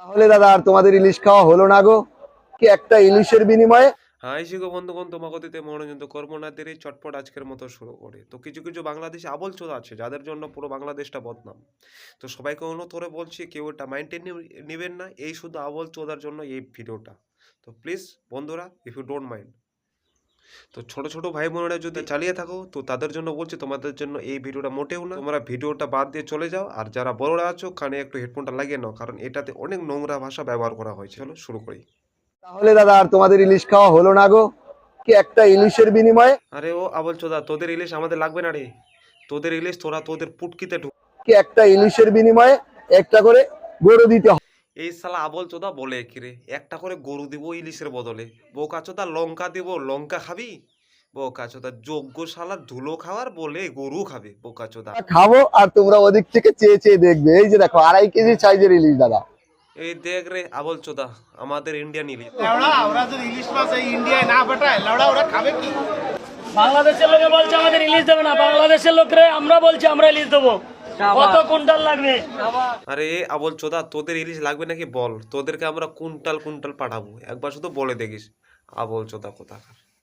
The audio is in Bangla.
তাহলে দাদা আর তোমাদের ইলিশ খাওয়া হলো না গো? কি একটা ইলিশের বিনিময়ে হাই শিখো বন্ধুগণ, তোমাকে দিতে মনোরঞ্জন করবো না দেরি, চটপট আজকের মতো শুরু করে। তো কিছু কিছু বাংলাদেশে আবল চোদা আছে যাদের জন্য পুরো বাংলাদেশটা বদনাম। তো সবাইকে অনুরোধ করে বলছি, কেউ এটা মাইন্ডে নেবেন না, এই শুধু আবল চোদার জন্য এই ভিডিওটা। তো প্লিজ বন্ধুরা, ইফ ইউ ডোন্ট মাইন্ড, তো ছোট ছোট ভাই বোনেরা যদি চালিয়ে থাকো তো তাদের জন্য বলছি, তোমাদের জন্য এই ভিডিওটা মোটেও না। তোমরা ভিডিওটা বাদ দিয়ে চলে যাও, আর যারা বড়রা আছো কানে একটু হেডফোনটা লাগিয়ে নাও, কারণ এটাতে অনেক নোংরা ভাষা ব্যবহার করা হয়েছে। চলো শুরু করি। তাহলে দাদা আর তোমাদের ইলিশ খাওয়া হলো না গো? কি একটা ইলিশের বিনিময়ে আরে ও আবল চোদা, তোদের ইলিশ আমাদের লাগবে না রে। তোদের ইলিশ তোরা তোদের পুটকিতে ঢুক। কি একটা ইলিশের বিনিময়ে একটা করে গরু দিতে হবে। এই শালা আবল চোদা বলে কি রে, একটা করে গরু দিব ইলিশের বদলে? বোকা চোদা লঙ্কা দিব, লঙ্কা খাবি? বোকা চোদা যোগ্য শালা ধুলো খাওয়ার বলে গরু খাবে, বোকা চোদা। খাবো আর তোমরা ওদিক থেকে চেয়ে চেয়ে দেখবে। এই যে দেখো 2.5 কেজি সাইজের ইলিশ দাদা। এই দেখ রে আবল চোদা, আমাদের ইন্ডিয়ান ইলিশ। লেওড়া ওরা যদি ইলিশ মাছ এই ইন্ডিয়ায় না পাঠায়, লেওড়া ওরা খাবে কি? বাংলাদেশের লোকে বলছে আমাদের ইলিশ দেবে না, বাংলাদেশের লোকরে আমরা বলছি আমরা ইলিশ দেবো। কত কুইন্টাল লাগবে? আরে আবল চোদা, তোদের ইলিশ লাগবে নাকি বল, তোদেরকে আমরা কুইন্টাল কুইন্টাল পাঠাবো, একবার শুধু বলে দেখিস। আবল চোদা কোথাকার।